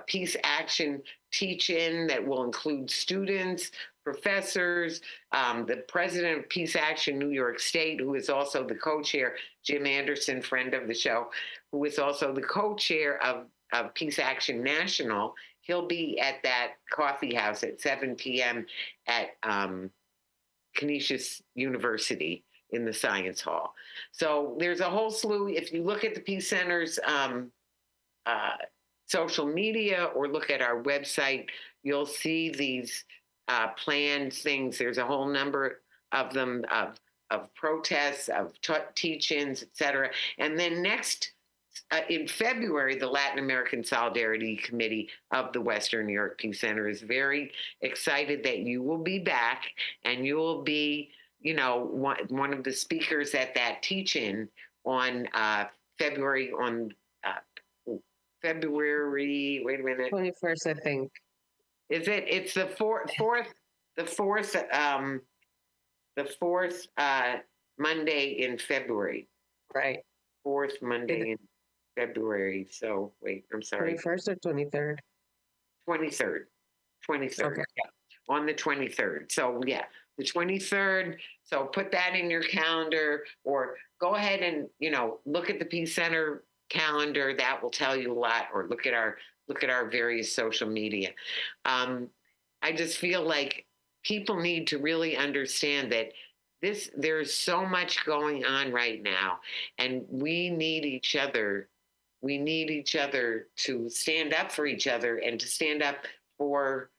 peace action teach-in that will include students, professors, the president of Peace Action New York State, who is also the co-chair, Jim Anderson, friend of the show, who is also the co-chair of Peace Action National. He'll be at that coffee house at 7 p.m. at Canisius University in the Science Hall. So there's a whole slew. If you look at the Peace Center's social media or look at our website, you'll see these planned things. There's a whole number of them, of protests, of teach-ins, et cetera. And then next, in February, the Latin American Solidarity Committee of the Western New York Peace Center is very excited that you will be back and you will be one of the speakers at that teach-in on February, wait a minute. 21st, I think. Is it? It's the fourth Monday in February. Right. Fourth Monday in February. So wait, I'm sorry. 21st or 23rd? 23rd. 23rd. Okay. Yeah. On the 23rd. So yeah, the 23rd. So put that in your calendar, or go ahead and look at the Peace Center calendar. That will tell you a lot. Or look at our various social media. I just feel like people need to really understand that there's so much going on right now, and we need each other. We need each other to stand up for each other and to stand up for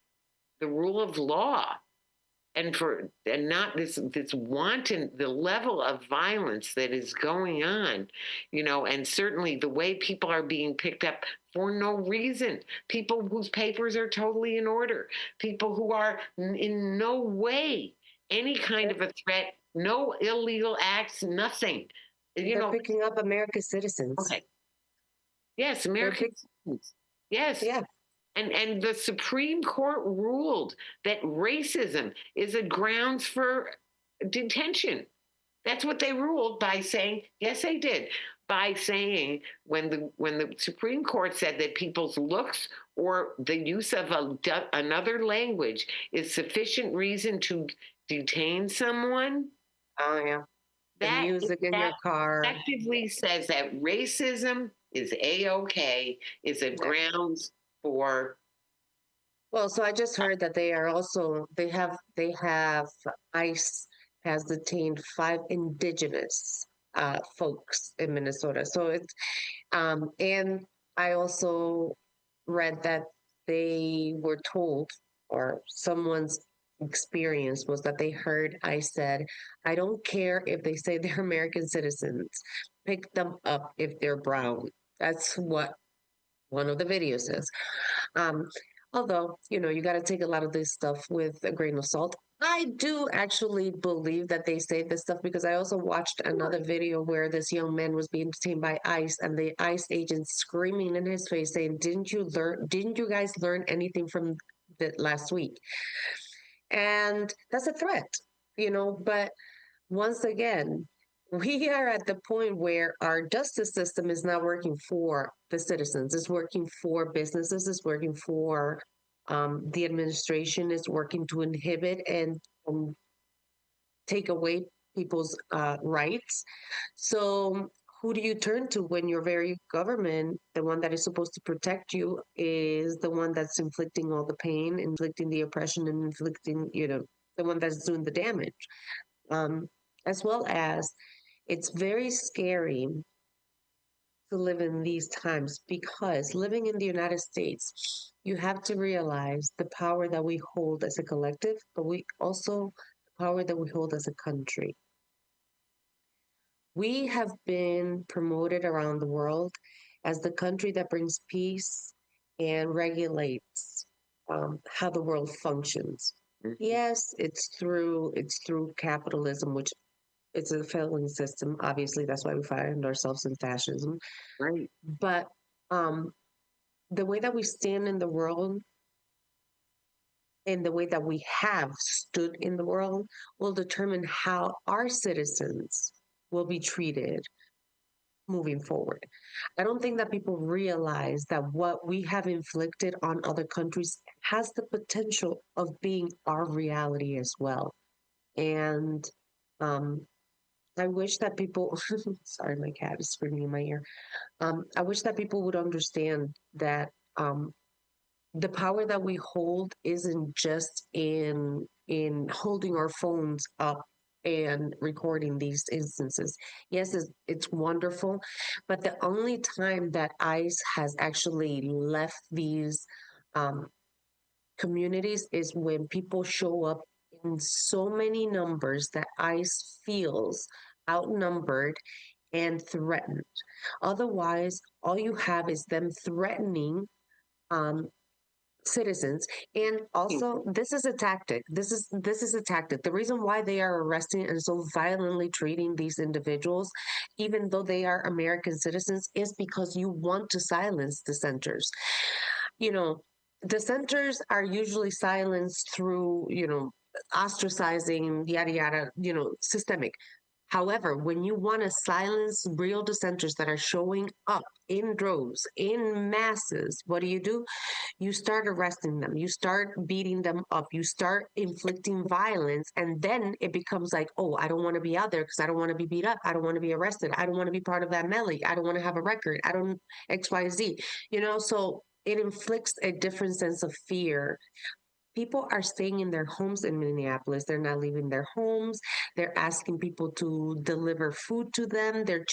the rule of law. and not this wanton, the level of violence that is going on, and certainly the way people are being picked up for no reason, people whose papers are totally in order, people who are in no way any kind of a threat, no illegal acts, nothing. They're picking up American citizens. Okay. Yes, American citizens. Yes. Yeah. And the Supreme Court ruled that racism is a grounds for detention. That's what they ruled by saying, yes, they did, by saying when the Supreme Court said that people's looks or the use of another language is sufficient reason to detain someone. Oh yeah. The music in your car effectively says that racism is A-OK, is a grounds for. Well, so I just heard that they have ICE has detained 5 indigenous folks in Minnesota. So it's and I also read that they were told, or someone's experience was that they heard ICE said, I don't care if they say they're American citizens, pick them up if they're brown. That's what one of the videos says. Although, you got to take a lot of this stuff with a grain of salt. I do actually believe that they say this stuff because I also watched another video where this young man was being detained by ICE and the ICE agent screaming in his face saying, didn't you guys learn anything from the last week? And that's a threat, but once again, we are at the point where our justice system is not working for the citizens. It's working for businesses. It's working for the administration. It's working to inhibit and take away people's rights. So who do you turn to when your very government, the one that is supposed to protect you, is the one that's inflicting all the pain, inflicting the oppression, and inflicting, the one that's doing the damage? As well as it's very scary to live in these times because living in the United States, you have to realize the power that we hold as a collective, but we also the power that we hold as a country. We have been promoted around the world as the country that brings peace and regulates how the world functions. Yes, it's through capitalism, which it's a failing system. Obviously, that's why we find ourselves in fascism. Right. But the way that we stand in the world and the way that we have stood in the world will determine how our citizens will be treated moving forward. I don't think that people realize that what we have inflicted on other countries has the potential of being our reality as well. And I wish that people, sorry, my cat is screaming in my ear. I wish that people would understand that the power that we hold isn't just in holding our phones up and recording these instances. Yes, it's wonderful, but the only time that ICE has actually left these communities is when people show up in so many numbers that ICE feels outnumbered and threatened. Otherwise, all you have is them threatening citizens. And also, this is a tactic. This is a tactic. The reason why they are arresting and so violently treating these individuals, even though they are American citizens, is because you want to silence dissenters. Dissenters are usually silenced through, ostracizing, yada, yada, systemic. However, when you want to silence real dissenters that are showing up in droves, in masses, what do? You start arresting them. You start beating them up. You start inflicting violence. And then it becomes like, oh, I don't want to be out there because I don't want to be beat up. I don't want to be arrested. I don't want to be part of that melee. I don't want to have a record. I don't X, Y, Z. So it inflicts a different sense of fear. People are staying in their homes in Minneapolis. They're not leaving their homes. They're asking people to deliver food to them. Their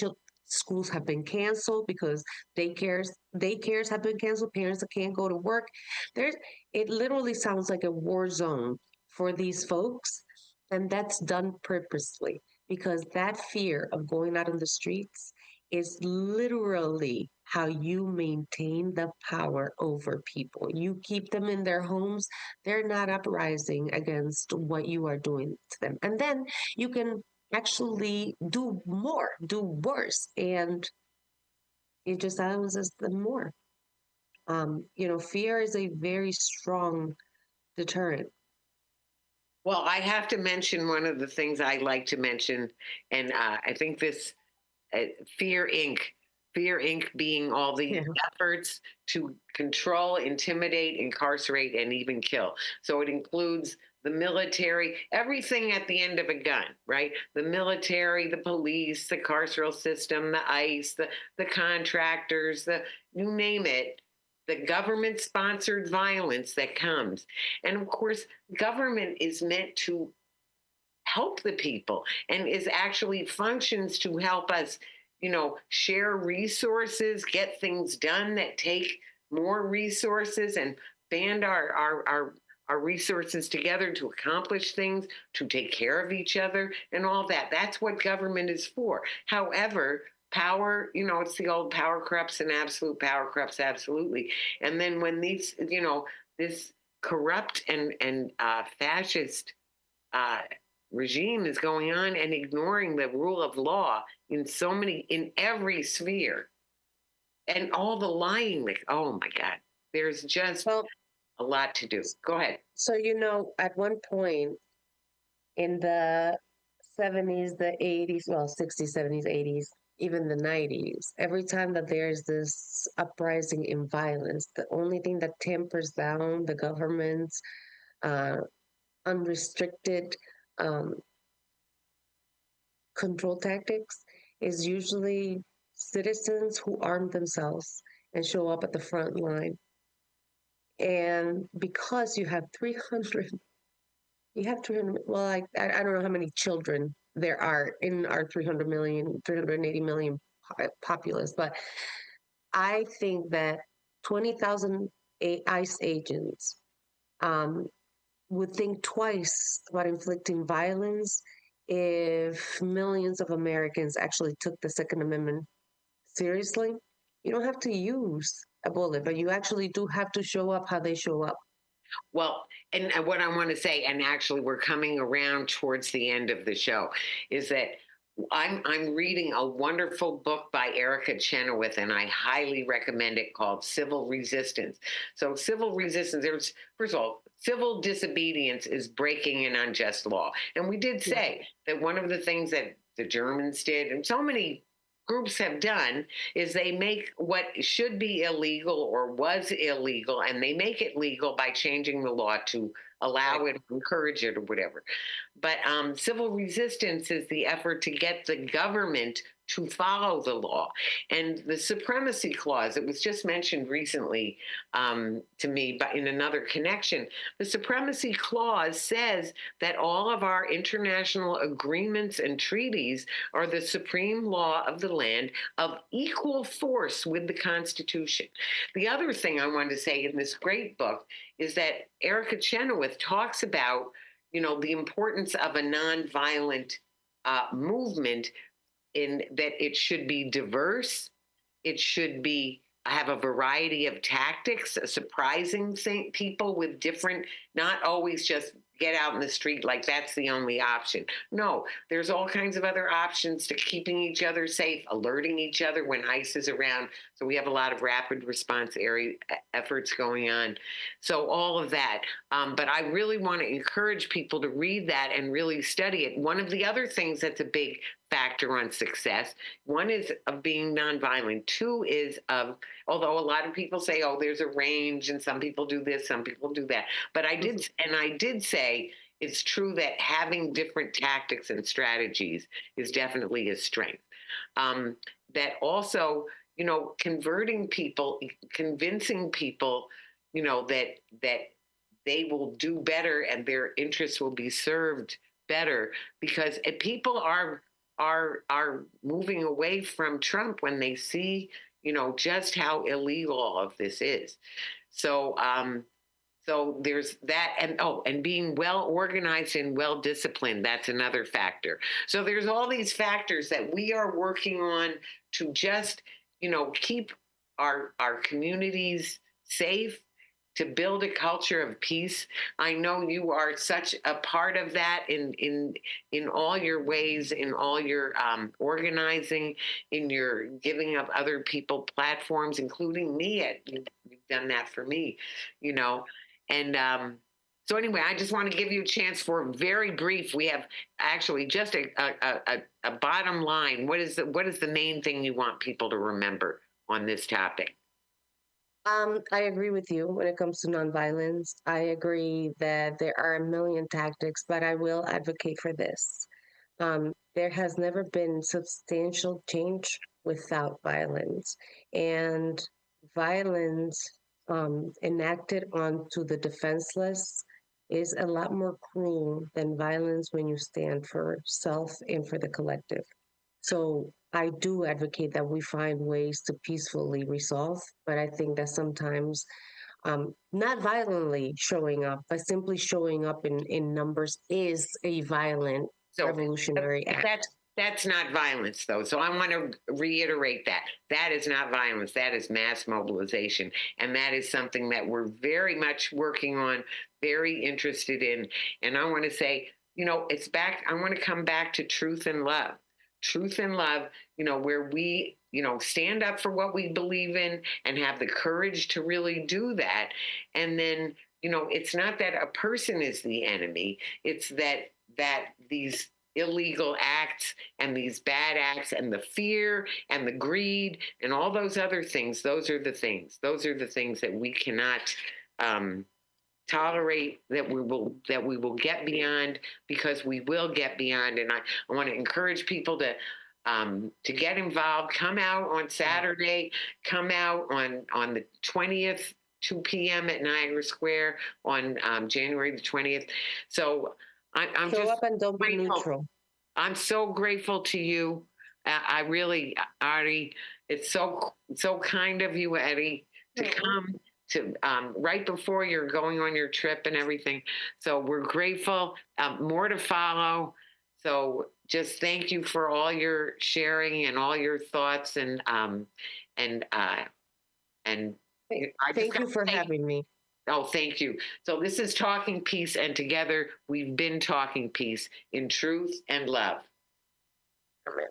schools have been canceled because daycares have been canceled. Parents that can't go to work. It literally sounds like a war zone for these folks. And that's done purposely because that fear of going out in the streets is literally how you maintain the power over people. You keep them in their homes, they're not uprising against what you are doing to them. And then you can actually do more, do worse, and it just silences them more. Fear is a very strong deterrent. Well, I have to mention one of the things I like to mention, and I think this Fear Inc. Fear Inc. being all the Yeah. efforts to control, intimidate, incarcerate, and even kill. So it includes the military, everything at the end of a gun, right? The military, the police, the carceral system, the ICE, the contractors, you name it, the government sponsored violence that comes. And of course, government is meant to help the people and is actually functions to help us, share resources, get things done that take more resources and band our resources together to accomplish things, to take care of each other and all that. That's what government is for. However, power, it's the old power corrupts and absolute power corrupts absolutely. And then when these, this corrupt and fascist regime is going on and ignoring the rule of law in every sphere, and all the lying, oh my God, there's just Well, a lot to do. Go ahead. so, at one point in the 70s, the 80s, well, 60s, 70s, 80s, even the 90s, every time that there's this uprising in violence, the only thing that tempers down the government's unrestricted control tactics is usually citizens who arm themselves and show up at the front line. And because you have 300, well, I don't know how many children there are in our 380 million populace, but I think that 20,000 ICE agents would think twice about inflicting violence if millions of Americans actually took the Second Amendment seriously. You don't have to use a bullet, but you actually do have to show up how they show up. Well, and what I want to say, and actually we're coming around towards the end of the show, is that I'm reading a wonderful book by Erica Chenoweth, and I highly recommend it, called Civil Resistance. So civil resistance, there's, first of all, civil disobedience is breaking an unjust law. And we did say that one of the things that the Germans did, and so many groups have done, is they make what should be illegal or was illegal, and they make it legal by changing the law to allow it, encourage it, or whatever. But civil resistance is the effort to get the government to follow the law. And the Supremacy Clause, it was just mentioned recently to me, but in another connection, the Supremacy Clause says that all of our international agreements and treaties are the supreme law of the land of equal force with the Constitution. The other thing I wanted to say in this great book is that Erica Chenoweth talks about, the importance of a nonviolent movement, in that it should be diverse, it should have a variety of tactics, surprising people with different, not always just get out in the street like that's the only option. No, there's all kinds of other options to keeping each other safe, alerting each other when ICE is around. So we have a lot of rapid response area efforts going on. So all of that. But I really want to encourage people to read that and really study it. One of the other things that's a big factor on success, one is of being nonviolent. Two is of, although a lot of people say, oh, there's a range and some people do this, some people do that. But I did say it's true that having different tactics and strategies is definitely a strength. That also, converting people, convincing people, that they will do better and their interests will be served better, because people are moving away from Trump when they see, just how illegal all of this is. So So there's that, and oh, and being well organized and well disciplined, that's another factor. So there's all these factors that we are working on to just, keep our communities safe, to build a culture of peace. I know you are such a part of that in all your ways, in all your organizing, in your giving up other people platforms, including me. You've done that for me, you know. And so anyway, I just want to give you a chance for very brief. We have actually just a bottom line. What is the main thing you want people to remember on this topic? I agree with you when it comes to nonviolence. I agree that there are a million tactics, but I will advocate for this. There has never been substantial change without violence, and violence enacted onto the defenseless is a lot more cruel than violence when you stand for self and for the collective. So I do advocate that we find ways to peacefully resolve, but I think that sometimes not violently showing up, but simply showing up in numbers is a violent So revolutionary act. that's not violence, though. So I want to reiterate that that is not violence. That is mass mobilization, and that is something that we're very much working on, very interested in. And I want to say, it's back. I want to come back to truth and love. Truth and love, where we, stand up for what we believe in and have the courage to really do that. And then, it's not that a person is the enemy. It's that these illegal acts and these bad acts and the fear and the greed and all those other things, those are the things that we cannot tolerate, that we will get beyond, because we will get beyond. And I want to encourage people to get involved. Come out on Saturday. Come out on the 20th, 2 p.m. at Niagara Square on January the 20th. So I'm Show just up and don't be grateful. neutral. I'm so grateful to you. I really, Artie, it's so kind of you, Eddie, to come to right before you're going on your trip and everything. So we're grateful. More to follow. So just thank you for all your sharing and all your thoughts, and I just Thank got you to for say, having me. oh, thank you. So this is Talking Peace, and together we've been talking peace in truth and love. Thank